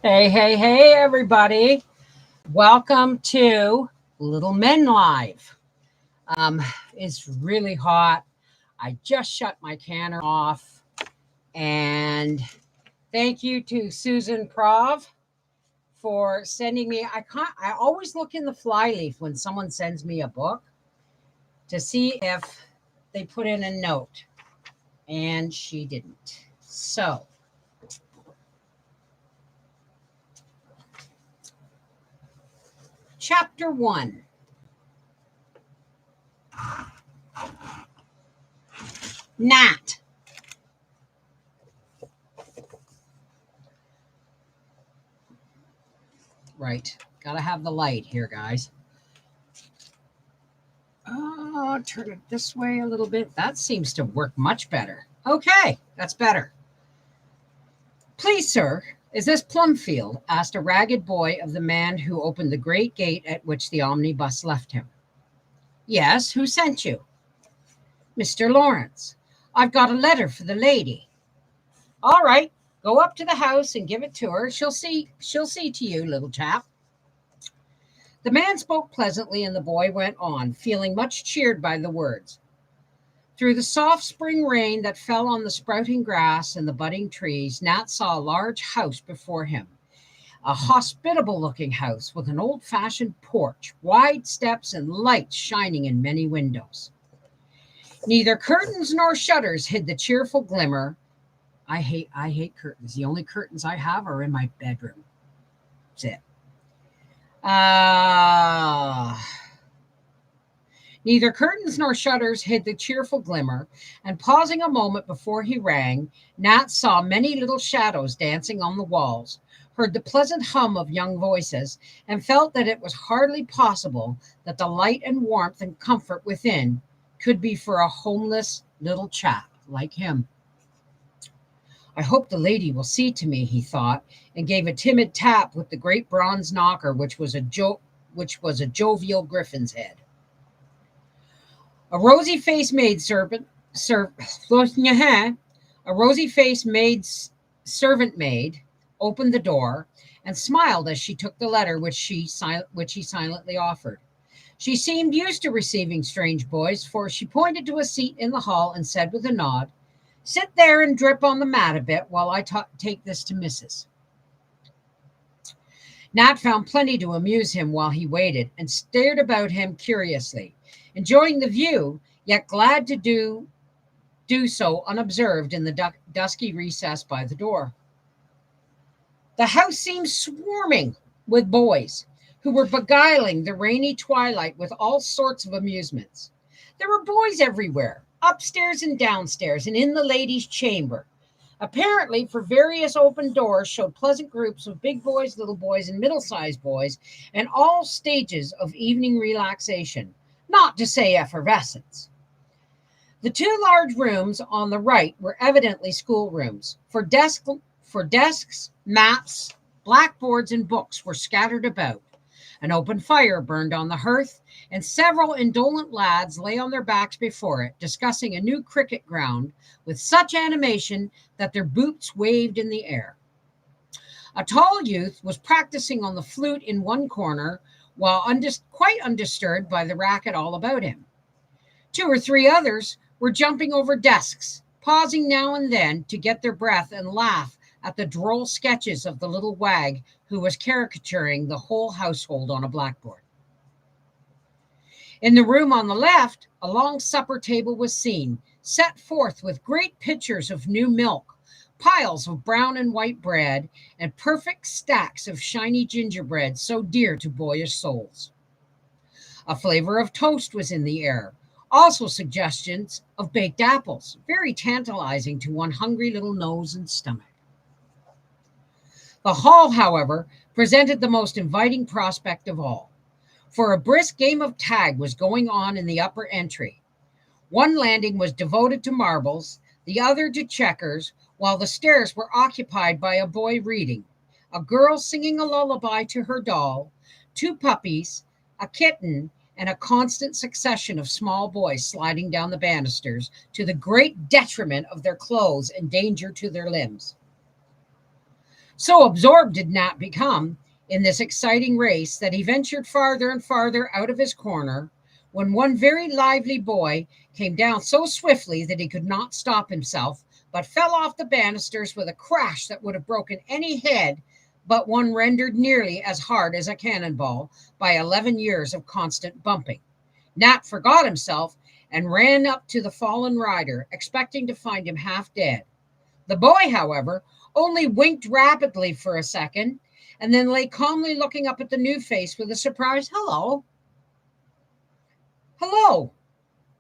Hey, hey, hey, everybody. Welcome to Little Men Live. Um, it's really hot. I just shut my canner off. And thank you to Susan Prov for sending me. I always look in the flyleaf when someone sends me a book to see if they put in a note. And she didn't. So, chapter 1. Nat. Right. Gotta have the light here, guys. Turn it this way a little bit. That seems to work much better. Okay, that's better. Please, sir, is this Plumfield? Asked a ragged boy of the man who opened the great gate at which the omnibus left him. Yes, who sent you? Mr. Lawrence. I've got a letter for the lady. All right, go up to the house and give it to her. She'll see to you, little chap. The man spoke pleasantly, and the boy went on, feeling much cheered by the words. Through the soft spring rain that fell on the sprouting grass and the budding trees, Nat saw a large house before him, a hospitable-looking house with an old-fashioned porch, wide steps, and lights shining in many windows. Neither curtains nor shutters hid the cheerful glimmer. I hate curtains. The only curtains I have are in my bedroom. That's it. Neither curtains nor shutters hid the cheerful glimmer, and pausing a moment before he rang, Nat saw many little shadows dancing on the walls, heard the pleasant hum of young voices, and felt that it was hardly possible that the light and warmth and comfort within could be for a homeless little chap like him. I hope the lady will see to me, he thought, and gave a timid tap with the great bronze knocker, which was a jovial griffin's head. A rosy-faced servant maid opened the door and smiled as she took the letter which he silently offered. She seemed used to receiving strange boys, for she pointed to a seat in the hall and said with a nod, "Sit there and drip on the mat a bit while I take this to Mrs." Nat found plenty to amuse him while he waited and stared about him curiously, enjoying the view, yet glad to do so unobserved in the dusky recess by the door. The house seemed swarming with boys who were beguiling the rainy twilight with all sorts of amusements. There were boys everywhere, upstairs and downstairs, and in the ladies' chamber. Apparently, for various open doors showed pleasant groups of big boys, little boys, and middle-sized boys, and all stages of evening relaxation, not to say effervescence. The two large rooms on the right were evidently schoolrooms, for desks, maps, blackboards, and books were scattered about. An open fire burned on the hearth, and several indolent lads lay on their backs before it, discussing a new cricket ground with such animation that their boots waved in the air. A tall youth was practicing on the flute in one corner, while quite undisturbed by the racket all about him. Two or three others were jumping over desks, pausing now and then to get their breath and laugh at the droll sketches of the little wag who was caricaturing the whole household on a blackboard. In the room on the left, a long supper table was seen, set forth with great pitchers of new milk, piles of brown and white bread, and perfect stacks of shiny gingerbread so dear to boyish souls. A flavor of toast was in the air, also suggestions of baked apples, very tantalizing to one hungry little nose and stomach. The hall, however, presented the most inviting prospect of all, for a brisk game of tag was going on in the upper entry. One landing was devoted to marbles, the other to checkers, while the stairs were occupied by a boy reading, a girl singing a lullaby to her doll, two puppies, a kitten, and a constant succession of small boys sliding down the banisters to the great detriment of their clothes and danger to their limbs. So absorbed did Nat become in this exciting race that he ventured farther and farther out of his corner when one very lively boy came down so swiftly that he could not stop himself, but fell off the banisters with a crash that would have broken any head but one rendered nearly as hard as a cannonball by 11 years of constant bumping. Nat forgot himself and ran up to the fallen rider, expecting to find him half dead. The boy, however, only winked rapidly for a second and then lay calmly looking up at the new face with a surprised "Hello." "Hello,"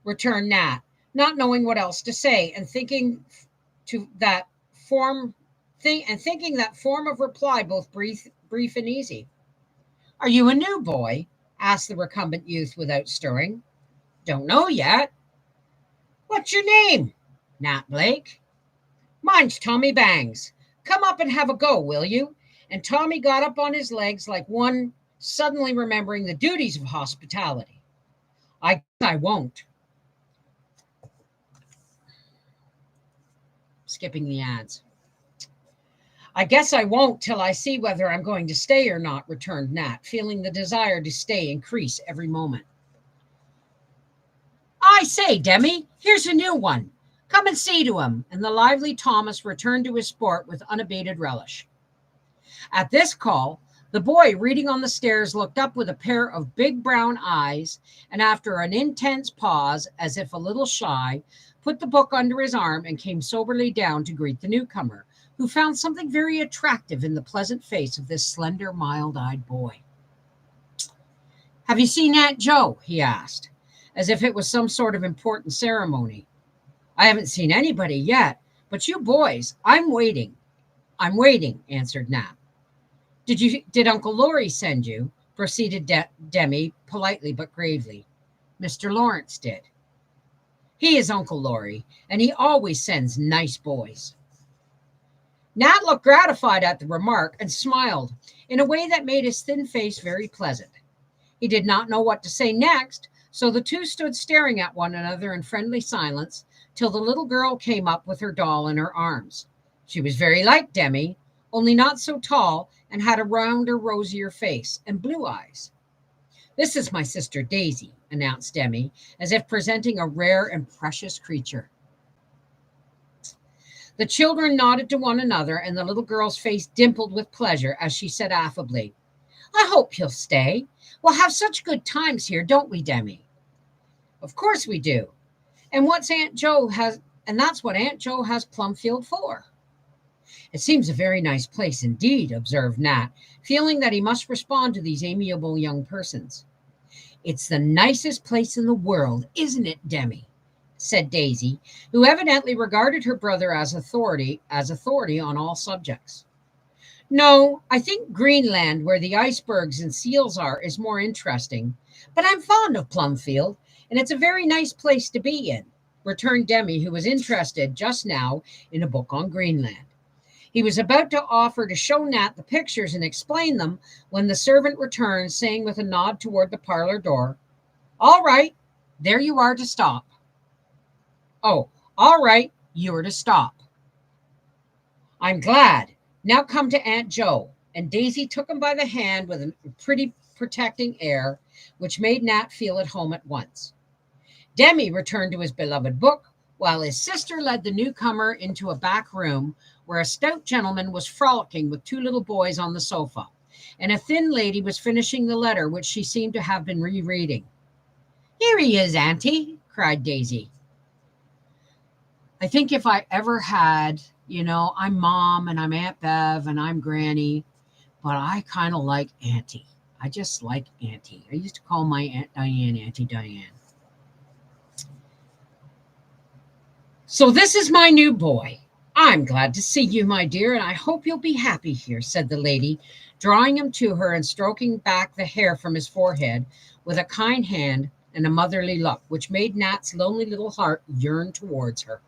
returned Nat, not knowing what else to say, and to that form thinking that form of reply both brief and easy. "Are you a new boy?" asked the recumbent youth without stirring. "Don't know yet." "What's your name?" "Nat Blake." "Mine's Tommy Bangs. Come up and have a go, will you?" And Tommy got up on his legs like one suddenly remembering the duties of hospitality. "I guess I won't." Skipping the ads. "I guess I won't till I see whether I'm going to stay or not," returned Nat, feeling the desire to stay increase every moment. "I say, Demi, here's a new one. Come and see to him." And the lively Thomas returned to his sport with unabated relish. At this call, the boy reading on the stairs looked up with a pair of big brown eyes, and after an intense pause, as if a little shy, put the book under his arm and came soberly down to greet the newcomer, who found something very attractive in the pleasant face of this slender, mild-eyed boy. "Have you seen Aunt Joe?" he asked, as if it was some sort of important ceremony. "I haven't seen anybody yet, but you boys, I'm waiting." "I'm waiting," answered Nat. Did Uncle Laurie send you?" proceeded Demi, politely but gravely. "Mr. Lawrence did." "He is Uncle Laurie, and he always sends nice boys." Nat looked gratified at the remark and smiled in a way that made his thin face very pleasant. He did not know what to say next, so the two stood staring at one another in friendly silence till the little girl came up with her doll in her arms. She was very like Demi, only not so tall, and had a rounder, rosier face and blue eyes. "This is my sister Daisy," announced Demi, as if presenting a rare and precious creature. The children nodded to one another, and the little girl's face dimpled with pleasure as she said affably, "I hope he'll stay. We'll have such good times here, don't we, Demi?" "Of course we do. And that's what Aunt Joe has Plumfield for." "It seems a very nice place indeed," observed Nat, feeling that he must respond to these amiable young persons. "It's the nicest place in the world, isn't it, Demi?" said Daisy, who evidently regarded her brother as authority on all subjects. "No, I think Greenland, where the icebergs and seals are, is more interesting. But I'm fond of Plumfield, and it's a very nice place to be in," returned Demi, who was interested just now in a book on Greenland. He was about to offer to show Nat the pictures and explain them when the servant returned, saying with a nod toward the parlor door, "All right, there you are to stop." "Oh, all right, you are to stop." "I'm glad. Now come to Aunt Joe." And Daisy took him by the hand with a pretty protecting air, which made Nat feel at home at once. Demi returned to his beloved book, while his sister led the newcomer into a back room where a stout gentleman was frolicking with two little boys on the sofa, and a thin lady was finishing the letter which she seemed to have been rereading. "Here he is, Auntie," cried Daisy. I think if I ever had, I'm Mom and I'm Aunt Bev and I'm Granny, but I kind of like Auntie. I just like Auntie. I used to call my Aunt Diane Auntie Diane. "So this is my new boy. I'm glad to see you, my dear, and I hope you'll be happy here," said the lady, drawing him to her and stroking back the hair from his forehead with a kind hand and a motherly look, which made Nat's lonely little heart yearn towards her.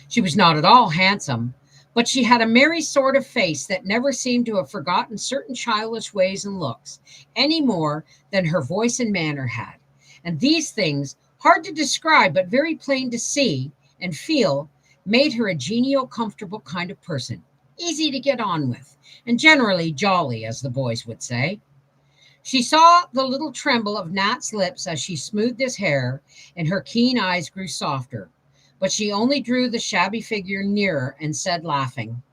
She was not at all handsome, but she had a merry sort of face that never seemed to have forgotten certain childish ways and looks, any more than her voice and manner had. And these things, hard to describe but very plain to see and feel, made her a genial, comfortable kind of person. easy to get on with, and generally jolly, as the boys would say. She saw the little tremble of Nat's lips as she smoothed his hair, and her keen eyes grew softer. But she only drew the shabby figure nearer and said, laughing,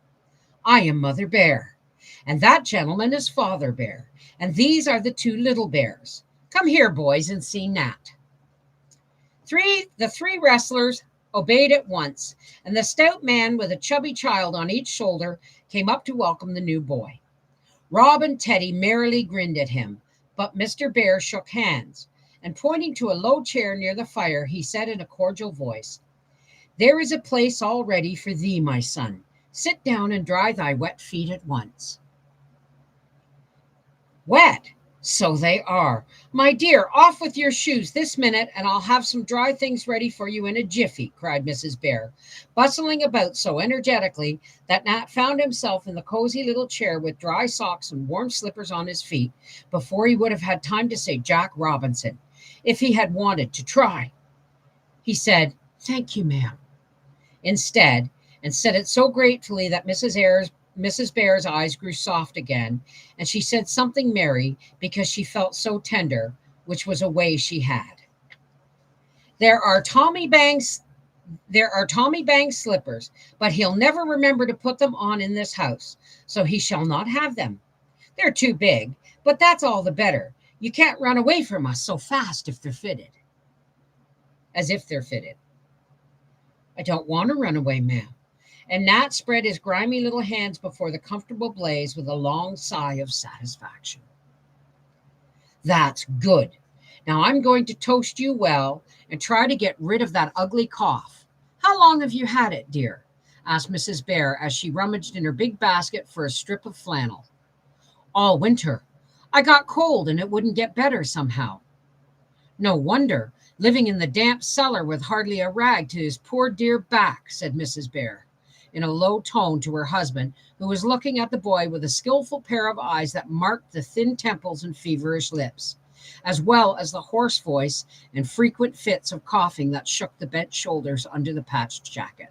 I am Mother Bear, and that gentleman is Father Bear, and these are the two little bears. Come here, boys, and see Nat. The three wrestlers obeyed at once, and the stout man with a chubby child on each shoulder came up to welcome the new boy. Rob and Teddy merrily grinned at him, but Mr. Bear shook hands, and pointing to a low chair near the fire, he said in a cordial voice, There is a place all ready for thee, my son. Sit down and dry thy wet feet at once. Wet? So they are. My dear, off with your shoes this minute, and I'll have some dry things ready for you in a jiffy, cried Mrs. Bear, bustling about so energetically that Nat found himself in the cozy little chair with dry socks and warm slippers on his feet before he would have had time to say Jack Robinson, if he had wanted to try. He said, Thank you, ma'am, instead, and said it so gratefully that Mrs. Bear's eyes grew soft again, and she said something merry because she felt so tender, which was a way she had. There are Tommy Bang's slippers, but he'll never remember to put them on in this house, so he shall not have them. They're too big, but that's all the better. You can't run away from us so fast if they're fitted. As if they're fitted. I don't want to run away, ma'am. And Nat spread his grimy little hands before the comfortable blaze with a long sigh of satisfaction. That's good. Now I'm going to toast you well and try to get rid of that ugly cough. How long have you had it, dear? Asked Mrs. Bear as she rummaged in her big basket for a strip of flannel. All winter. I got cold and it wouldn't get better somehow. No wonder, living in the damp cellar with hardly a rag to his poor dear back, said Mrs. Bear, in a low tone to her husband, who was looking at the boy with a skillful pair of eyes that marked the thin temples and feverish lips, as well as the hoarse voice and frequent fits of coughing that shook the bent shoulders under the patched jacket.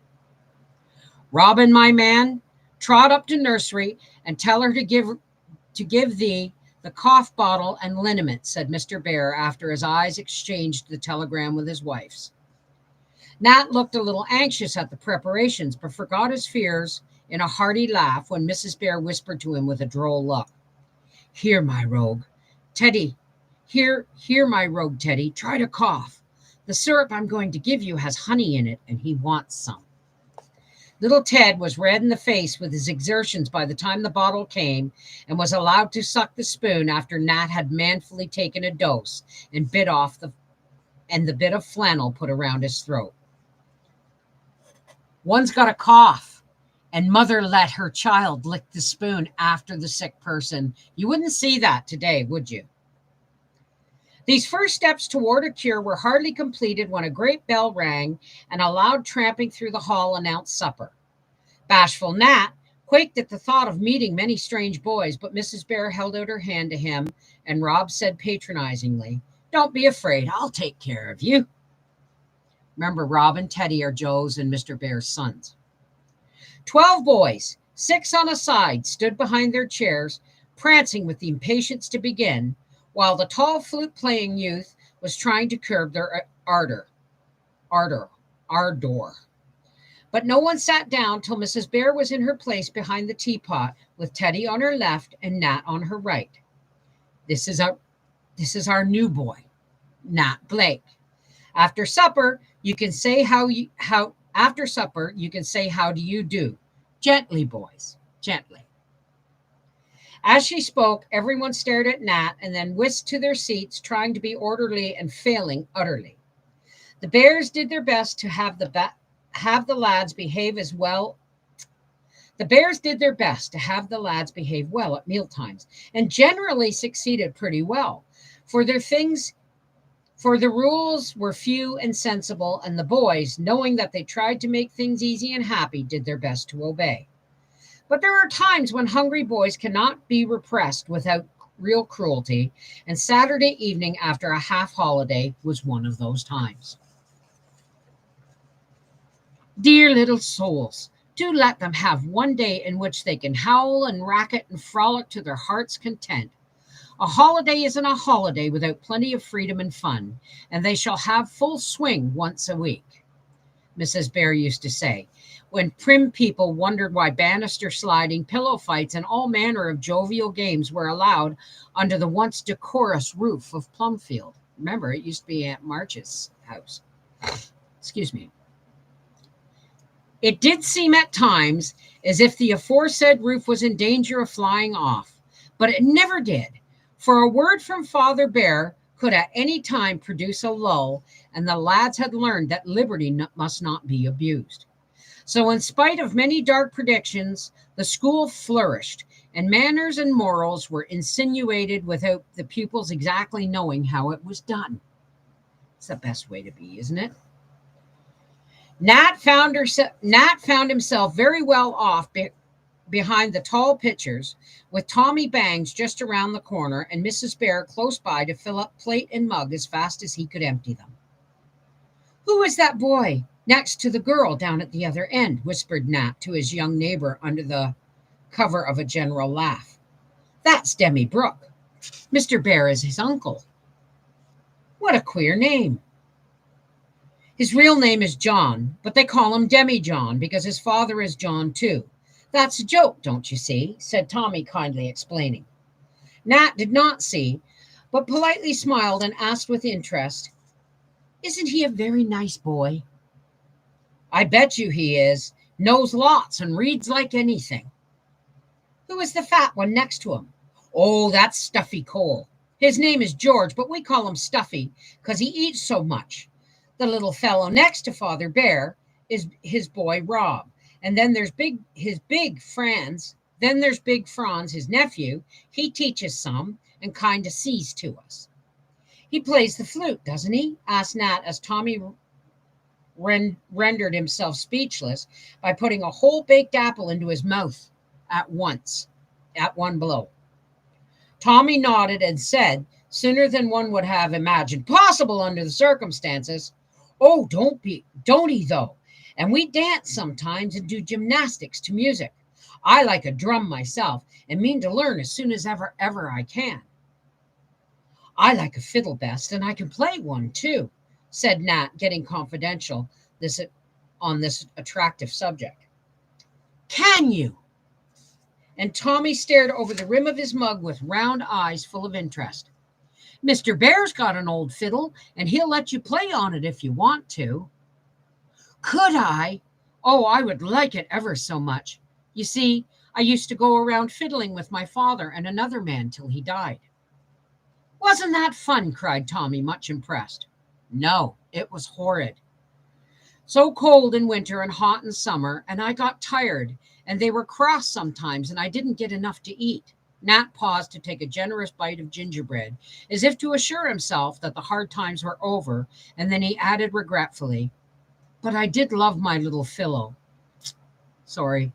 Robin, my man, trot up to nursery and tell her to give thee the cough bottle and liniment, said Mr. Bear after his eyes exchanged the telegram with his wife's. Nat looked a little anxious at the preparations, but forgot his fears in a hearty laugh when Mrs. Bear whispered to him with a droll look, Here, my rogue, Teddy, my rogue Teddy, try to cough. The syrup I'm going to give you has honey in it, and he wants some. Little Ted was red in the face with his exertions by the time the bottle came and was allowed to suck the spoon after Nat had manfully taken a dose and bit off the bit of flannel put around his throat. One's got a cough, and mother let her child lick the spoon after the sick person. You wouldn't see that today, would you? These first steps toward a cure were hardly completed when a great bell rang and a loud tramping through the hall announced supper. Bashful Nat quaked at the thought of meeting many strange boys, but Mrs. Bear held out her hand to him, and Rob said patronizingly, Don't be afraid, I'll take care of you. Remember, Rob and Teddy are Joe's and Mr. Bear's sons. 12 boys, 6 on a side, stood behind their chairs, prancing with the impatience to begin, while the tall flute-playing youth was trying to curb their ardor. But no one sat down till Mrs. Bear was in her place behind the teapot, with Teddy on her left and Nat on her right. This is our new boy, Nat Blake. After supper, you can say how do you do? Gently, boys, gently. As she spoke, everyone stared at Nat and then whisked to their seats, trying to be orderly and failing utterly. The Bears did their best to have the lads behave as well. The Bears did their best to have the lads behave well at mealtimes, and generally succeeded pretty well, for the rules were few and sensible, and the boys, knowing that they tried to make things easy and happy, did their best to obey. But there are times when hungry boys cannot be repressed without real cruelty, and Saturday evening after a half holiday was one of those times. Dear little souls, Do let them have one day in which they can howl and racket and frolic to their heart's content. A holiday isn't a holiday without plenty of freedom and fun, and they shall have full swing once a week, Mrs. Bear used to say, when prim people wondered why banister sliding, pillow fights, and all manner of jovial games were allowed under the once decorous roof of Plumfield. Remember, it used to be Aunt March's house. Excuse me. It did seem at times as if the aforesaid roof was in danger of flying off, but it never did, for a word from Father Bear could at any time produce a lull, and the lads had learned that liberty must not be abused. So, in spite of many dark predictions, the school flourished, and manners and morals were insinuated without the pupils exactly knowing how it was done. It's the best way to be, isn't it? Nat found himself very well off behind the tall pitchers, with Tommy Bangs just around the corner and Mrs. Bear close by to fill up plate and mug as fast as he could empty them. "Who is that boy next to the girl down at the other end?" whispered Nat to his young neighbor under the cover of a general laugh. "That's Demi Brooke. Mr. Bear is his uncle." "What a queer name." "His real name is John, but they call him Demi John because his father is John too. That's a joke, don't you see?" said Tommy, kindly explaining. Nat did not see, but politely smiled and asked with interest, "Isn't he a very nice boy?" "I bet you he is. Knows lots and reads like anything." "Who is the fat one next to him?" "Oh, that's Stuffy Cole. His name is George, but we call him Stuffy because he eats so much. The little fellow next to Father Bear is his boy Rob. And then there's big Franz. Then there's Big Franz, his nephew. He teaches some and kind of sees to us." "He plays the flute, doesn't he?" asked Nat as Tommy rendered himself speechless by putting a whole baked apple into his mouth at once, at one blow. Tommy nodded and said, sooner than one would have imagined possible under the circumstances, "Oh, don't he though? And we dance sometimes and do gymnastics to music. I like a drum myself and mean to learn as soon as ever I can." "I like a fiddle best, and I can play one too," said Nat, getting confidential on this attractive subject. "Can you?" And Tommy stared over the rim of his mug with round eyes full of interest. "Mr. Bear's got an old fiddle, and he'll let you play on it if you want to." "Could I? Oh, I would like it ever so much. You see, I used to go around fiddling with my father and another man till he died." "Wasn't that fun?" cried Tommy, much impressed. "No, it was horrid. So cold in winter and hot in summer, and I got tired, and they were cross sometimes, and I didn't get enough to eat." Nat paused to take a generous bite of gingerbread, as if to assure himself that the hard times were over, and then he added regretfully, "But I did love my little fiddle. Sorry.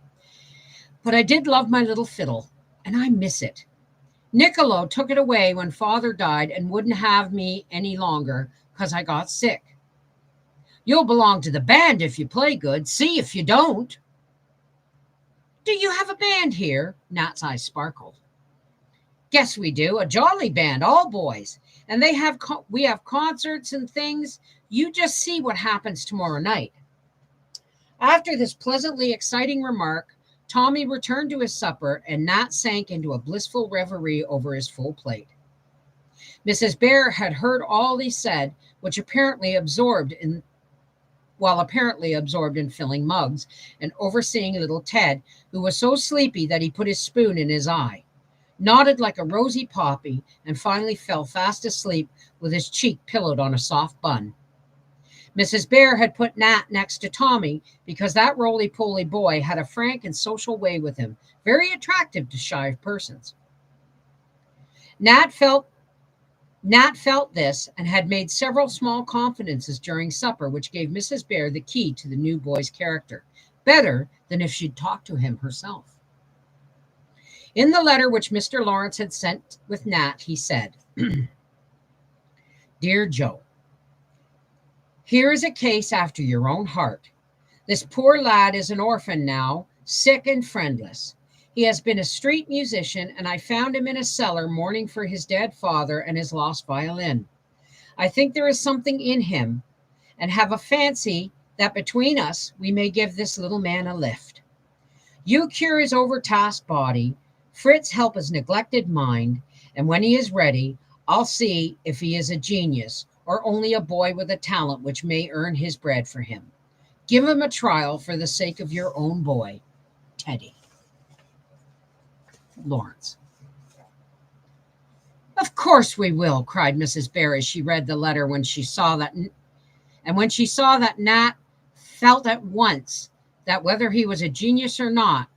But I did love my little fiddle, and I miss it. Niccolo took it away when father died and wouldn't have me any longer because I got sick. You'll belong to the band if you play good. See if you don't." "Do you have a band here?" Nat's eyes sparkled. "Guess we do. A jolly band, all boys. And we have concerts and things. You just see what happens tomorrow night." After this pleasantly exciting remark, Tommy returned to his supper, and Nat sank into a blissful reverie over his full plate. Mrs. Bear had heard all he said, while apparently absorbed in filling mugs and overseeing little Ted, who was so sleepy that he put his spoon in his eye, nodded like a rosy poppy, and finally fell fast asleep with his cheek pillowed on a soft bun. Mrs. Bear had put Nat next to Tommy because that roly-poly boy had a frank and social way with him, very attractive to shy persons. Nat felt this and had made several small confidences during supper, which gave Mrs. Bear the key to the new boy's character, better than if she'd talked to him herself. In the letter which Mr. Lawrence had sent with Nat, he said, "Dear Joe, here is a case after your own heart. This poor lad is an orphan now, sick and friendless. He has been a street musician, and I found him in a cellar mourning for his dead father and his lost violin. I think there is something in him, and have a fancy that between us we may give this little man a lift. You cure his overtasked body, Fritz help his neglected mind, and when he is ready, I'll see if he is a genius or only a boy with a talent which may earn his bread for him. Give him a trial for the sake of your own boy, Teddy. Lawrence. Of course we will, cried Mrs. Bear as she read the letter when she saw that Nat felt at once that whether he was a genius or not,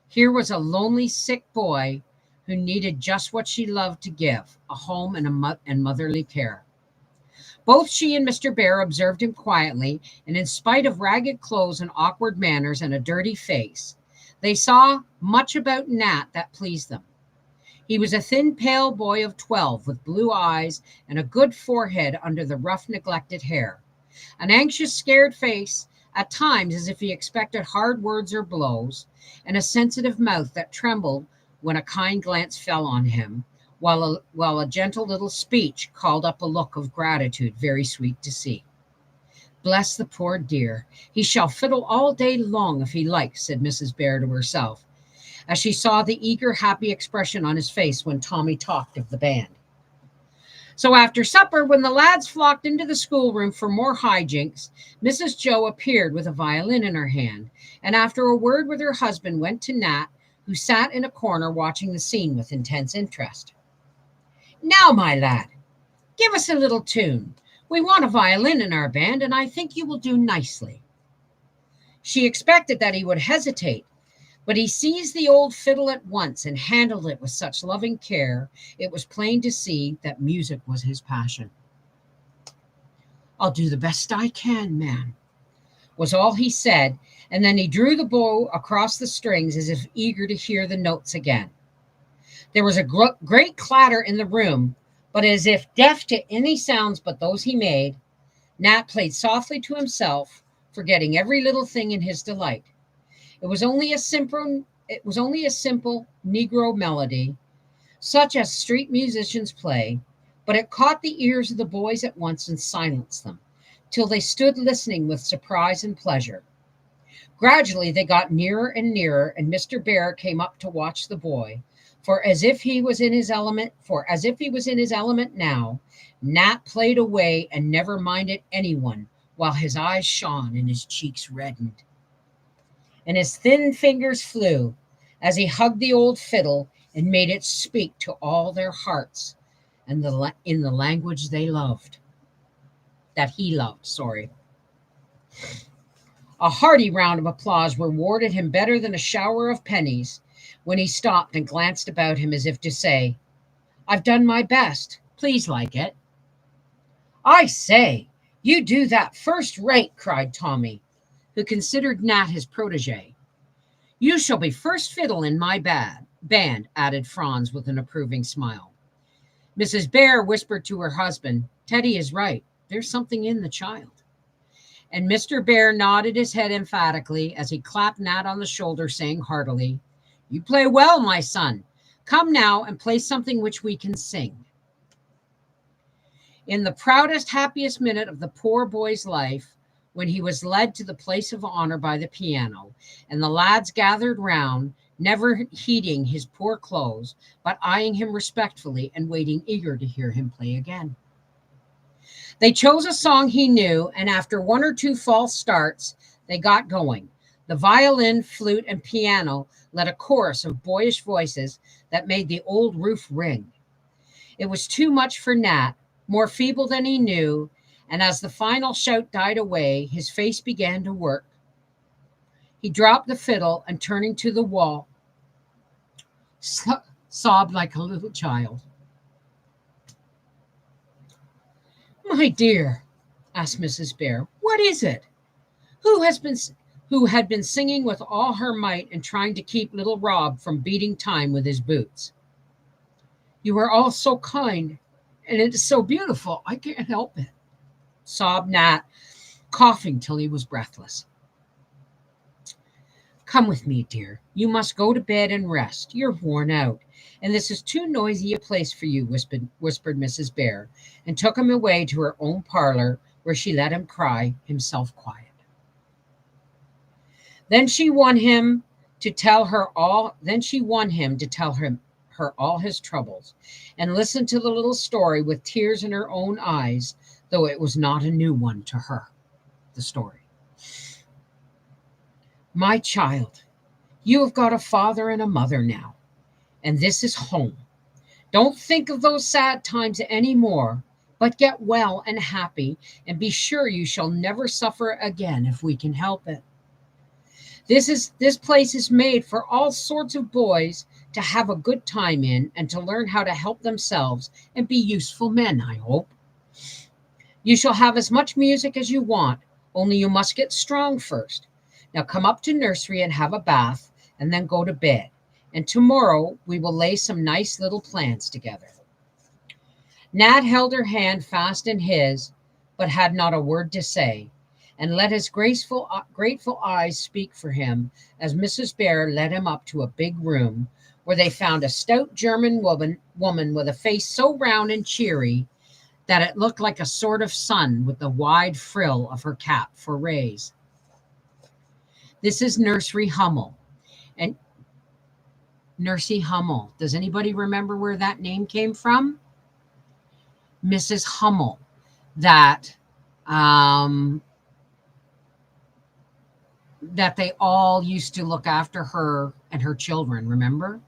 here was a lonely, sick boy who needed just what she loved to give, a home and motherly care. Both she and Mr. Bear observed him quietly, and in spite of ragged clothes and awkward manners and a dirty face, they saw much about Nat that pleased them. He was a thin, pale boy of 12 with blue eyes and a good forehead under the rough, neglected hair. An anxious, scared face, at times as if he expected hard words or blows, and a sensitive mouth that trembled when a kind glance fell on him, while a gentle little speech called up a look of gratitude very sweet to see. Bless the poor dear. He shall fiddle all day long if he likes, said Mrs. Bear to herself, as she saw the eager, happy expression on his face when Tommy talked of the band. So after supper, when the lads flocked into the schoolroom for more hijinks, Mrs. Joe appeared with a violin in her hand, and after a word with her husband went to Nat, who sat in a corner watching the scene with intense interest. Now, my lad, give us a little tune. We want a violin in our band, and I think you will do nicely. She expected that he would hesitate, but he seized the old fiddle at once and handled it with such loving care, it was plain to see that music was his passion. I'll do the best I can, ma'am, was all he said, and then he drew the bow across the strings as if eager to hear the notes again. There was a great clatter in the room, but as if deaf to any sounds but those he made, Nat played softly to himself, forgetting every little thing in his delight. It was only a simple Negro melody, such as street musicians play, but it caught the ears of the boys at once and silenced them, till they stood listening with surprise and pleasure. Gradually they got nearer and nearer, and Mr. Bear came up to watch the boy, for as if he was in his element now, Nat played away and never minded anyone, while his eyes shone and his cheeks reddened. And his thin fingers flew as he hugged the old fiddle and made it speak to all their hearts and in the language they loved, that he loved, sorry. A hearty round of applause rewarded him better than a shower of pennies when he stopped and glanced about him as if to say, I've done my best. Please like it. I say, you do that first rate, cried Tommy, who considered Nat his protege. You shall be first fiddle in my band, added Franz with an approving smile. Mrs. Bear whispered to her husband, Teddy is right. There's something in the child. And Mr. Bear nodded his head emphatically as he clapped Nat on the shoulder, saying heartily, You play well, my son. Come now and play something which we can sing. In the proudest, happiest minute of the poor boy's life, when he was led to the place of honor by the piano, and the lads gathered round, never heeding his poor clothes, but eyeing him respectfully and waiting eager to hear him play again. They chose a song he knew, and after one or two false starts, they got going. The violin, flute, and piano led a chorus of boyish voices that made the old roof ring. It was too much for Nat, more feeble than he knew, and as the final shout died away, his face began to work. He dropped the fiddle and, turning to the wall, sobbed like a little child. My dear, asked Mrs. Bear, what is it? Who had been singing with all her might and trying to keep little Rob from beating time with his boots? You are all so kind, and it is so beautiful, I can't help it, sobbed Nat, coughing till he was breathless. Come with me, dear. You must go to bed and rest. You're worn out, and this is too noisy a place for you, whispered Mrs. Bear, and took him away to her own parlor, where she let him cry himself quiet. Then she won him to tell her all. Then she won him to tell her all his troubles, and listened to the little story with tears in her own eyes, though it was not a new one to her. The story. My child, you have got a father and a mother now, and this is home. Don't think of those sad times any more, but get well and happy, and be sure you shall never suffer again if we can help it. This place is made for all sorts of boys to have a good time in and to learn how to help themselves and be useful men, I hope. You shall have as much music as you want, only you must get strong first. Now come up to nursery and have a bath, and then go to bed. And tomorrow we will lay some nice little plans together. Nat held her hand fast in his, but had not a word to say, and let his grateful eyes speak for him as Mrs. Bear led him up to a big room where they found a stout German woman with a face so round and cheery that it looked like a sort of sun with the wide frill of her cap for rays. This is Nursery Hummel. And Nursey Hummel. Does anybody remember where that name came from? Mrs. Hummel. That they all used to look after her and her children, remember?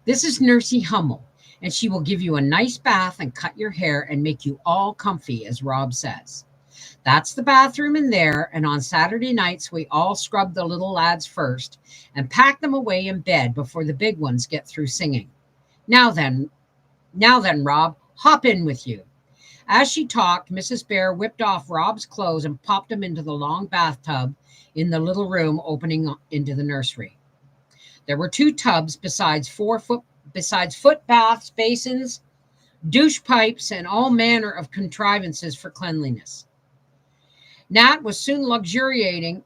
This is Nursey Hummel, and she will give you a nice bath and cut your hair and make you all comfy, as Rob says. That's the bathroom in there, and on Saturday nights we all scrub the little lads first and pack them away in bed before the big ones get through singing. Now then, Rob, hop in with you. As she talked, Mrs. Bear whipped off Rob's clothes and popped him into the long bathtub in the little room opening into the nursery. There were 2 tubs besides foot baths, basins, douche pipes, and all manner of contrivances for cleanliness. Nat was soon luxuriating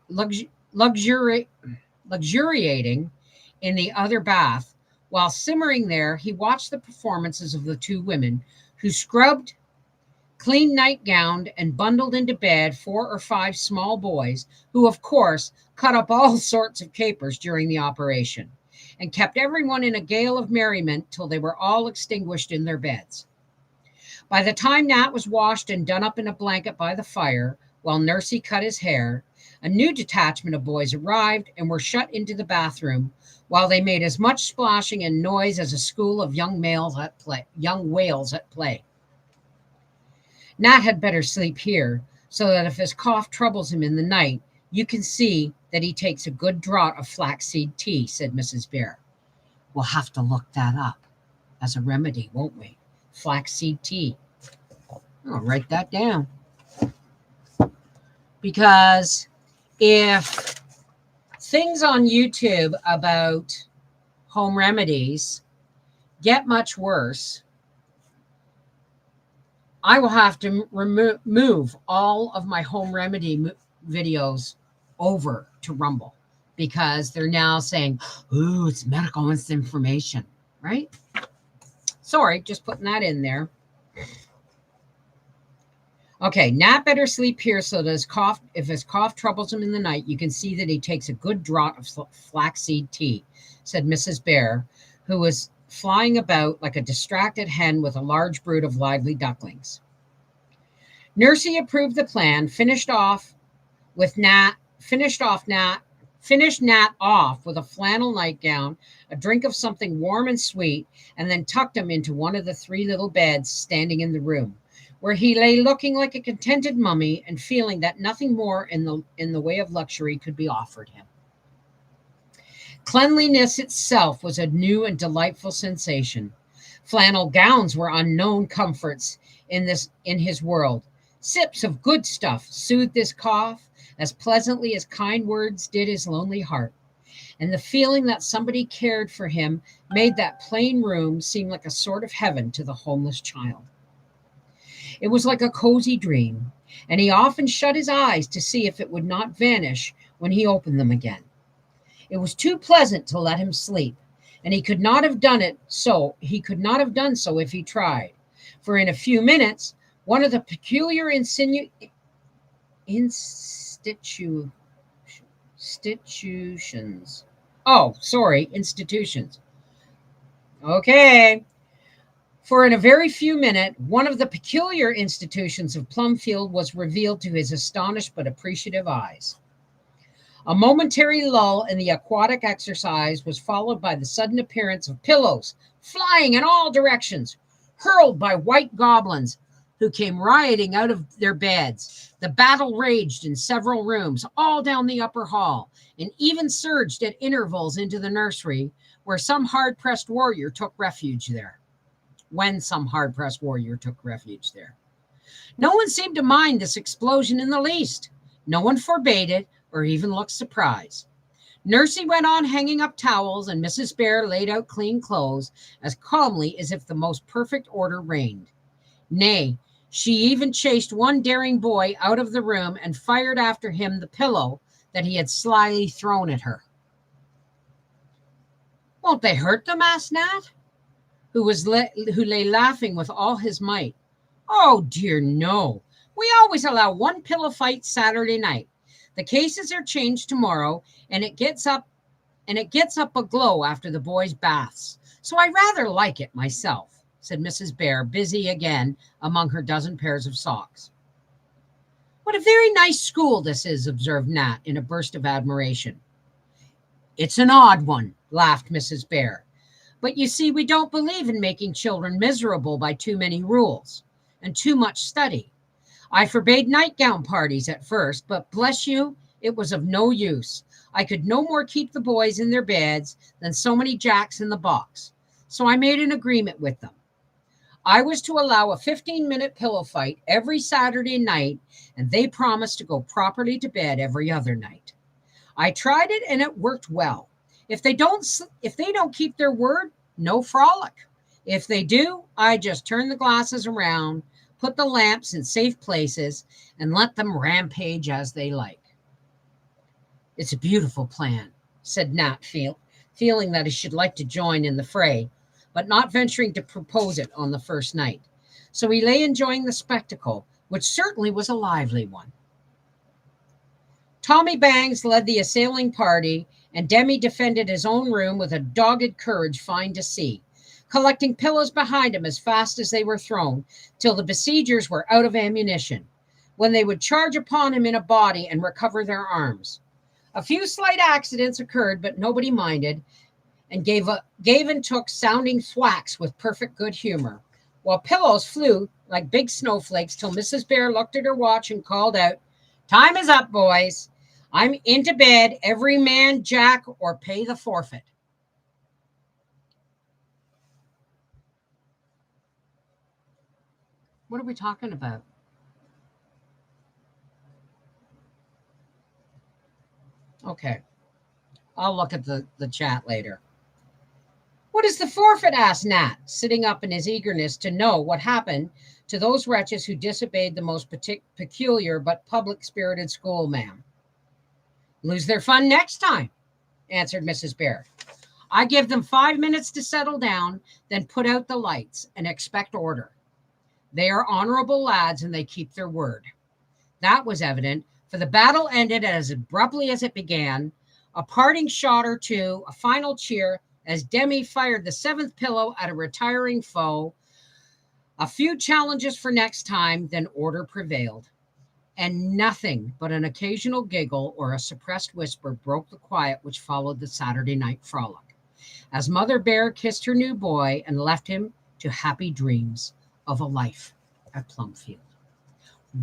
in the other bath. While simmering there, he watched the performances of the 2 women who scrubbed, clean nightgowned, and bundled into bed 4 or 5 small boys who, of course, cut up all sorts of capers during the operation and kept everyone in a gale of merriment till they were all extinguished in their beds. By the time Nat was washed and done up in a blanket by the fire, while Nursey cut his hair, a new detachment of boys arrived and were shut into the bathroom while they made as much splashing and noise as a school of young whales at play. Nat had better sleep here, so that if his cough troubles him in the night, you can see that he takes a good draught of flaxseed tea, said Mrs. Bear. We'll have to look that up as a remedy, won't we? Flaxseed tea. I'll write that down. Because if things on YouTube about home remedies get much worse, I will have to move all of my home remedy videos over to Rumble, because they're now saying, ooh, it's medical misinformation, right? Sorry, just putting that in there. Okay, Nat better sleep here so that if his cough troubles him in the night, you can see that he takes a good draught of flaxseed tea, said Mrs. Bear, who was flying about like a distracted hen with a large brood of lively ducklings. Nursey approved the plan, finished Nat off with a flannel nightgown, a drink of something warm and sweet, and then tucked him into one of the 3 little beds standing in the room, where he lay looking like a contented mummy and feeling that nothing more in the way of luxury could be offered him. Cleanliness itself was a new and delightful sensation. Flannel gowns were unknown comforts in his world. Sips of good stuff soothed his cough as pleasantly as kind words did his lonely heart. And the feeling that somebody cared for him made that plain room seem like a sort of heaven to the homeless child. It was like a cozy dream, and he often shut his eyes to see if it would not vanish when he opened them again. It was too pleasant to let him sleep, and he could not have done it so. He could not have done so if he tried. For in a few minutes, one of the peculiar institutions. Oh, sorry, institutions. Okay. For in a very few minutes, one of the peculiar institutions of Plumfield was revealed to his astonished but appreciative eyes. A momentary lull in the aquatic exercise was followed by the sudden appearance of pillows flying in all directions, hurled by white goblins who came rioting out of their beds. The battle raged in several rooms, all down the upper hall, and even surged at intervals into the nursery, where some hard-pressed warrior took refuge there. When some hard-pressed warrior took refuge there. No one seemed to mind this explosion in the least. No one forbade it or even looked surprised. Nursey went on hanging up towels, and Mrs. Bear laid out clean clothes as calmly as if the most perfect order reigned. Nay, she even chased one daring boy out of the room and fired after him the pillow that he had slyly thrown at her. "Won't they hurt them?" asked Nat, who lay laughing with all his might. "Oh dear, no. We always allow one pillow fight Saturday night. The cases are changed tomorrow, and it gets up a glow after the boys' baths. So I rather like it myself," said Mrs. Bear, busy again among her dozen pairs of socks. "What a very nice school this is," observed Nat in a burst of admiration. "It's an odd one," laughed Mrs. Bear. "But you see, we don't believe in making children miserable by too many rules and too much study. I forbade nightgown parties at first, but bless you, it was of no use. I could no more keep the boys in their beds than so many jacks in the box. So I made an agreement with them. I was to allow a 15-minute pillow fight every Saturday night, and they promised to go properly to bed every other night. I tried it, and it worked well. If they don't keep their word, no frolic. If they do, I just turn the glasses around, put the lamps in safe places, and let them rampage as they like." "It's a beautiful plan," said Nat, feeling that he should like to join in the fray, but not venturing to propose it on the first night. So he lay enjoying the spectacle, which certainly was a lively one. Tommy Bangs led the assailing party, and Demi defended his own room with a dogged courage fine to see, collecting pillows behind him as fast as they were thrown, till the besiegers were out of ammunition, when they would charge upon him in a body and recover their arms. A few slight accidents occurred, but nobody minded, and gave and took sounding thwacks with perfect good humor, while pillows flew like big snowflakes till Mrs. Bear looked at her watch and called out, "Time is up, boys. I'm into bed, every man jack, or pay the forfeit." What are we talking about? Okay, I'll look at the chat later. "What is the forfeit?" asked Nat, sitting up in his eagerness to know what happened to those wretches who disobeyed the most peculiar but public-spirited schoolma'am. "Lose their fun next time," answered Mrs. Bear. "I give them 5 minutes to settle down, then put out the lights and expect order. They are honorable lads, and they keep their word." That was evident, for the battle ended as abruptly as it began. A parting shot or two, a final cheer as Demi fired the seventh pillow at a retiring foe, a few challenges for next time, then order prevailed. And nothing but an occasional giggle or a suppressed whisper broke the quiet which followed the Saturday night frolic, as Mother Bear kissed her new boy and left him to happy dreams of a life at Plumfield.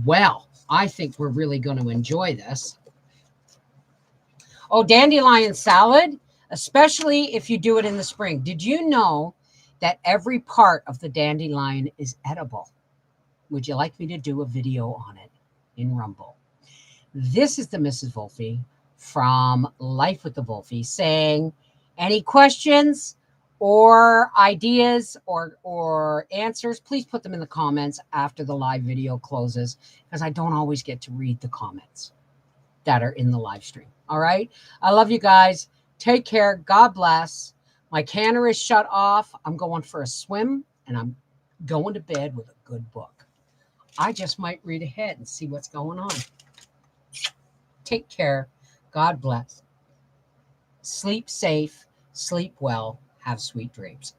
Well, I think we're really going to enjoy this. Oh, dandelion salad, especially if you do it in the spring. Did you know that every part of the dandelion is edible? Would you like me to do a video on it in Rumble? This is the Mrs. Wolfie from Life with the Wolfie saying, any questions or ideas or answers, please put them in the comments after the live video closes, because I don't always get to read the comments that are in the live stream. All right. I love you guys. Take care. God bless. My canner is shut off. I'm going for a swim and I'm going to bed with a good book. I just might read ahead and see what's going on. Take care. God bless. Sleep safe. Sleep well. Have sweet dreams.